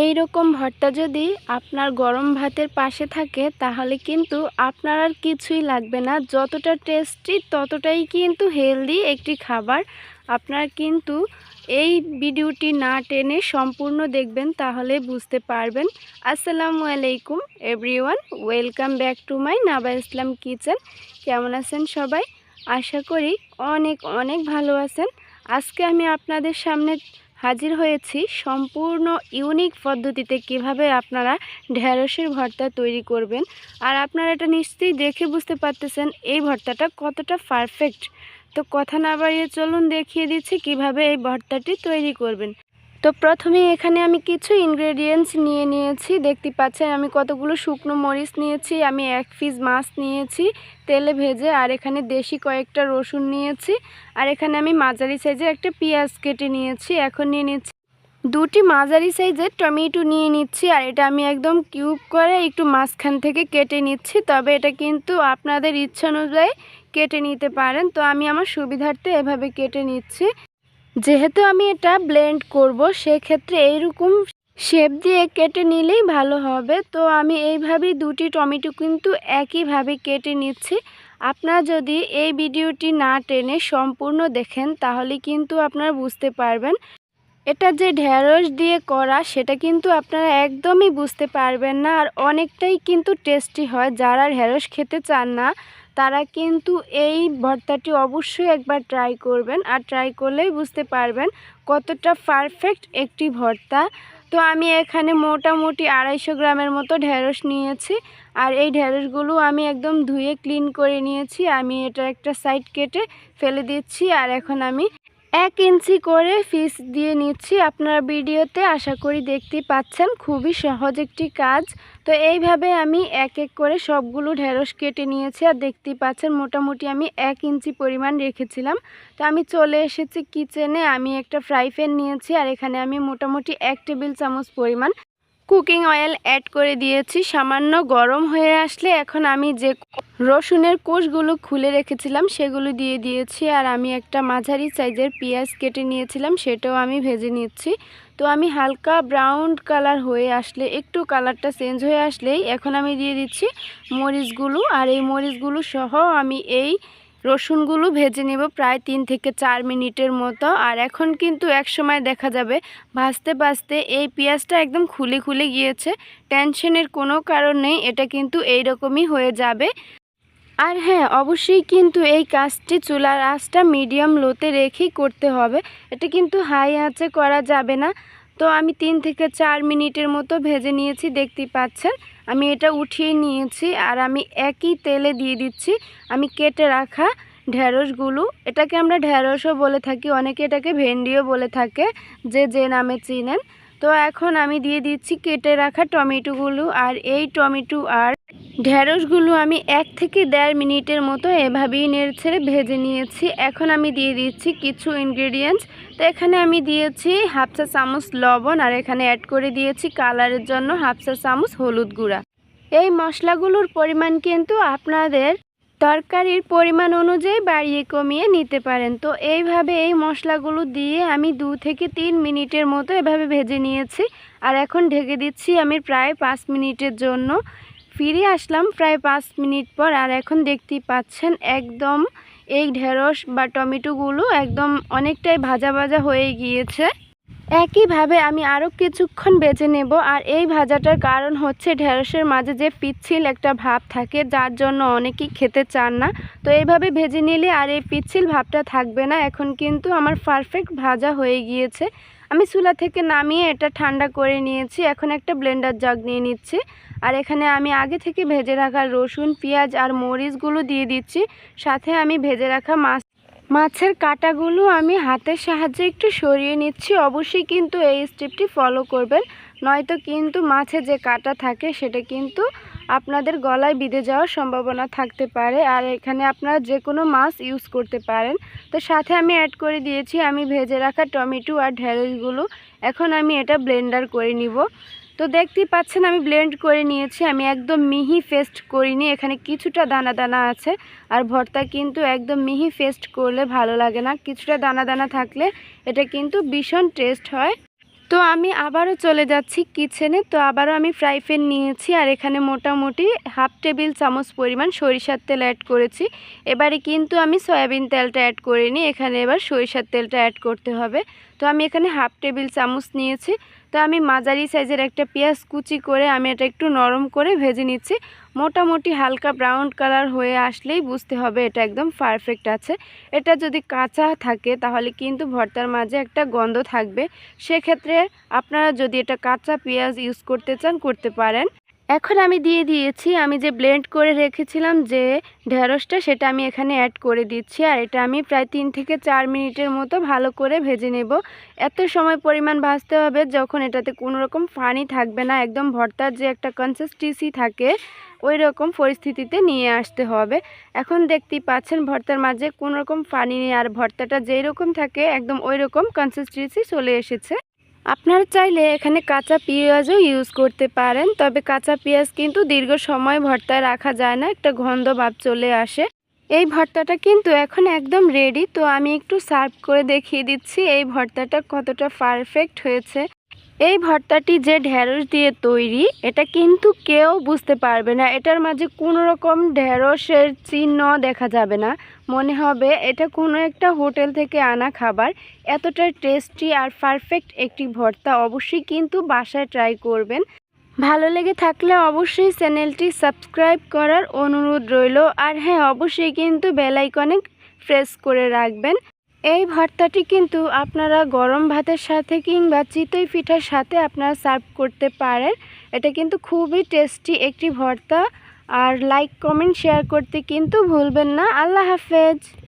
এই রকম ভর্তা যদি আপনার গরম ভাতের পাশে থাকে তাহলে কিন্তু আপনার আর কিছুই লাগবে না। যতটা টেস্টি ততটাই কিন্তু হেলদি একটি খাবার। আপনার কিন্তু এই ভিডিওটি না টেনে সম্পূর্ণ দেখবেন, তাহলে বুঝতে পারবেন। আসসালামু আলাইকুম everyone, welcome back to my Naba Islam kitchen. কেমন আছেন সবাই? আশা করি অনেক অনেক ভালো আছেন। আজকে আমি আপনাদের সামনে হাজির হয়েছি সম্পূর্ণ ইউনিক পদ্ধতিতে কিভাবে আপনারা ঢেঁড়সের ভর্তা তৈরি করবেন। আর আপনারা এটা নিশ্চয়ই দেখে বুঝতে পারতেছেন এই ভর্তাটা কতটা পারফেক্ট। তো কথা না বাড়িয়ে চলুন দেখিয়ে দিচ্ছি কিভাবে এই ভর্তাটি তৈরি করবেন। তো প্রথমে এখানে আমি কিছু ইনগ্রেডিয়েন্টস নিয়ে নিয়েছি। দেখতে পাচ্ছেন আমি কতগুলো শুকনো মরিচ নিয়েছি, আমি 1 পিস মাছ নিয়েছি তেলে ভেজে, আর এখানে দেশি কয়েকটা রসুন নিয়েছি, আর এখানে আমি মাঝারি সাইজের একটা পেঁয়াজ কেটে নিয়েছি। এখন নিয়ে নিচ্ছি 2টি মাঝারি সাইজের টমেটো নিয়ে নিচ্ছি, আর এটা আমি একদম কিউব করে একটু মাঝখান থেকে কেটে নিচ্ছি। তবে এটা কিন্তু আপনাদের ইচ্ছা অনুযায়ী কেটে নিতে পারেন। তো আমি আমার সুবিধার্থে এভাবে কেটে নিচ্ছি। যেহেতু আমি এটা ব্লেন্ড করব, সেক্ষেত্রে এইরকম শেপ দিয়ে কেটে নিলেই ভালো হবে। তো আমি এইভাবেই 2টি টমেটো কিন্তু একইভাবে কেটে নিচ্ছি। আপনারা যদি এই ভিডিওটি না টেনে সম্পূর্ণ দেখেন তাহলে কিন্তু আপনারা বুঝতে পারবেন এটা যে ঢেঁড়স দিয়ে করা, সেটা কিন্তু আপনারা একদমই বুঝতে পারবেন না। আর অনেকটাই কিন্তু টেস্টি হয়। যারা ঢেঁড়স খেতে চান না তারা কিন্তু এই ভর্তাটি অবশ্যই একবার ট্রাই করবেন, আর ট্রাই করলেই বুঝতে পারবেন কতটা পারফেক্ট একটি ভর্তা। তো আমি এখানে মোটামুটি 250 গ্রামের মতো ঢেঁড়স নিয়েছি, আর এই ঢেঁড়সগুলো আমি একদম ধুয়ে ক্লিন করে নিয়েছি। আমি এটা একটা সাইড কেটে ফেলে দিচ্ছি, আর এখন আমি 1 ইঞ্চি করে পিস দিয়ে নিচ্ছি। আপনারা ভিডিওতে আশা করি দেখতেই পাচ্ছেন, খুবই সহজ একটি কাজ। তো এইভাবে আমি এক এক করে সবগুলো ঢেঁড়স কেটে নিয়েছি, আর দেখতেই পাচ্ছেন মোটামুটি আমি 1 ইঞ্চি পরিমাণ রেখেছিলাম। তো আমি চলে এসেছি কিচেনে। আমি একটা ফ্রাই প্যান নিয়েছি, আর এখানে আমি মোটামুটি 1 টেবিল চামচ পরিমাণ কুকিং অয়েল অ্যাড করে দিয়েছি। সামান্য গরম হয়ে আসলে এখন আমি যে রসুনের কোষগুলো খুলে রেখেছিলাম সেগুলো দিয়ে দিয়েছি, আর আমি একটা মাঝারি সাইজের পেঁয়াজ কেটে নিয়েছিলাম, সেটাও আমি ভেজে নিচ্ছি। তো আমি হালকা ব্রাউন কালার হয়ে আসলে, একটু কালারটা চেঞ্জ হয়ে আসলেই এখন আমি দিয়ে দিচ্ছি মরিচগুলো, আর এই মরিচগুলো সহ আমি এই রসুনগুলো ভেজে নেব প্রায় 3 থেকে 4 মিনিটের মতো। আর এখন কিন্তু এক সময় দেখা যাবে ভাজতে ভাজতে এই পেঁয়াজটা একদম খুলে খুলে গিয়েছে। টেনশনের কোনো কারণ নেই, এটা কিন্তু এই রকমই হয়ে যাবে। আর হ্যাঁ, অবশ্যই কিন্তু এই কাজটি চুলার আঁচটা মিডিয়াম লোতে রেখেই করতে হবে। এটা কিন্তু হাই আঁচে করা যাবে না। তো আমি 3 থেকে 4 মিনিটের মতো ভেজে নিয়েছি, দেখতেই পাচ্ছেন। আমি এটা উঠিয়ে নিয়েছি, আর আমি একই তেলে দিয়ে দিচ্ছি আমি কেটে রাখা ঢেঁড়সগুলো। এটাকে আমরা ঢেঁড়সও বলে থাকি, অনেকে এটাকে ভেন্ডিও বলে থাকে, যে যে নামে চিনেন। তো এখন আমি দিয়ে দিচ্ছি কেটে রাখা টমেটোগুলো, আর এই টমেটো আর ঢেঁড়সগুলো আমি 1 থেকে 1.5 মিনিটের মতো এভাবেই নেড়েচেড়ে ভেজে নিয়েছি। এখন আমি দিয়ে দিচ্ছি কিছু ইনগ্রেডিয়েন্টস। তো এখানে আমি দিয়েছি 1/2 চা চামচ লবণ, আর এখানে অ্যাড করে দিয়েছি কালারের জন্য 1/2 চা চামচ হলুদ গুঁড়া। এই মশলাগুলোর পরিমাণ কিন্তু আপনাদের তরকারির পরিমাণ অনুযায়ী বাড়িয়ে কমিয়ে নিতে পারেন। তো এইভাবে এই মশলাগুলো দিয়ে আমি 2 থেকে 3 মিনিটের মতো এভাবে ভেজে নিয়েছি, আর এখন ঢেকে দিচ্ছি আমি প্রায় 5 মিনিটের জন্য। ফিরে আসলাম প্রায় 5 মিনিট পর, আর এখন দেখতেই পাচ্ছেন একদম এই ঢেঁড়স বা টমেটোগুলো একদম অনেকটাই ভাজা ভাজা হয়ে গিয়েছে। একইভাবে আমি আরও কিছুক্ষণ ভেজে নেব। আর এই ভাজাটার কারণ হচ্ছে ঢেঁড়সের মাঝে যে পিচ্ছিল একটা ভাব থাকে, যার জন্য অনেকেই খেতে চান না। তো এইভাবে ভেজে নিলে আর এই পিচ্ছিল ভাবটা থাকবে না। এখন কিন্তু আমার পারফেক্ট ভাজা হয়ে গিয়েছে। আমি চুলা থেকে নামিয়ে এটা ঠান্ডা করে নিয়েছি। এখন একটা ব্লেন্ডার জাগ নিয়ে নিচ্ছি, আর এখানে আমি আগে থেকে ভেজে রাখা রসুন, পেঁয়াজ আর মরিচগুলো দিয়ে দিচ্ছি। সাথে আমি ভেজে রাখা মাছের কাঁটাগুলো আমি হাতের সাহায্যে একটু সরিয়ে নিচ্ছি। অবশ্যই কিন্তু এই স্টেপটি ফলো করবেন, নয়তো কিন্তু মাছে যে কাঁটা থাকে সেটা কিন্তু আপনাদের গলায় বিঁধে যাওয়ার সম্ভাবনা থাকতে পারে। আর এখানে আপনারা যে কোনো মাছ ইউজ করতে পারেন। তো সাথে আমি অ্যাড করে দিয়েছি আমি ভেজে রাখা টমেটো আর ঢেঁড়সগুলো। এখন আমি এটা ব্লেন্ডার করে নিব। তো দেখতেই পাচ্ছেন আমি ব্লেন্ড করে নিয়েছি। আমি একদম মিহি পেস্ট করিনি, এখানে কিছুটা দানা দানা আছে। আর ভর্তা কিন্তু একদম মিহি পেস্ট করলে ভালো লাগে না, কিছুটা দানা দানা থাকলে এটা কিন্তু ভীষণ টেস্ট হয়। তো আমি আবারও চলে যাচ্ছি কিচেনে। তো আবারও আমি ফ্রাই প্যান নিয়েছি আর এখানে মোটামুটি হাফ টেবিল চামচ পরিমাণ সরিষার তেল অ্যাড করেছি। এবারে কিন্তু আমি সয়াবিন তেলটা অ্যাড করিনি, এখানে এবার সরিষার তেলটা অ্যাড করতে হবে। তো আমি এখানে হাফ টেবিল চামচ নিয়েছি। তো আমি মাঝারি সাইজের একটা পেঁয়াজ কুচি করে আমি এটা একটু নরম করে ভেজে নিচ্ছি। মোটামুটি হালকা ব্রাউন কালার হয়ে আসলেই বুঝতে হবে এটা একদম পারফেক্ট আছে। এটা যদি কাঁচা থাকে তাহলে কিন্তু ভর্তার মাঝে একটা গন্ধ থাকবে। সেক্ষেত্রে আপনারা যদি এটা কাঁচা পেঁয়াজ ইউজ করতে চান করতে পারেন। এখন আমি দিয়ে দিয়েছি আমি যে ব্লেন্ড করে রেখেছিলাম যে ঢেঁড়সটা, সেটা আমি এখানে অ্যাড করে দিচ্ছি। আর এটা আমি প্রায় 3 থেকে 4 মিনিটের মতো ভালো করে ভেজে নেব। এত সময় পরিমাণ ভাজতে হবে যখন এটাতে কোনো রকম পানি থাকবে না, একদম ভর্তার যে একটা কনসিস্টেন্সি থাকে ওই রকম পরিস্থিতিতে নিয়ে আসতে হবে। এখন দেখতেই পাচ্ছেন ভর্তার মাঝে কোনো রকম পানি নেই, আর ভর্তাটা যেই রকম থাকে একদম ওই রকম কনসিস্টেন্সি চলে এসেছে। আপনারা চাইলে এখানে কাঁচা পেঁয়াজও ইউজ করতে পারেন, তবে কাঁচা পেঁয়াজ কিন্তু দীর্ঘ সময় ভর্তায় রাখা যায় না, একটা গন্ধ ভাব চলে আসে। এই ভর্তাটা কিন্তু এখন একদম রেডি। তো আমি একটু সার্ভ করে দেখিয়ে দিচ্ছি এই ভর্তাটা কতটা পারফেক্ট হয়েছে। এই ভর্তাটি যে ঢেঁড়স দিয়ে তৈরি এটা কিন্তু কেউ বুঝতে পারবে না, এটার মাঝে কোনো রকম ঢেঁড়সের চিহ্ন দেখা যাবে না, মনে হবে এটা কোনো একটা হোটেল থেকে আনা খাবার। এতটা টেস্টি আর পারফেক্ট একটি ভর্তা অবশ্যই কিন্তু বাসায় ট্রাই করবেন। ভালো লেগে থাকলে অবশ্যই চ্যানেলটি সাবস্ক্রাইব করার অনুরোধ রইল। আর হ্যাঁ, অবশ্যই কিন্তু বেল আইকনে প্রেস করে রাখবেন। এই ভর্তাটি কিন্তু আপনারা গরম ভাতের সাথে কিংবা চিতই পিঠার সাথে আপনারা সার্ভ করতে পারেন। এটা কিন্তু খুবই টেস্টি একটি ভর্তা। আর লাইক কমেন্ট শেয়ার করতে কিন্তু ভুলবেন না। আল্লাহ হাফেজ।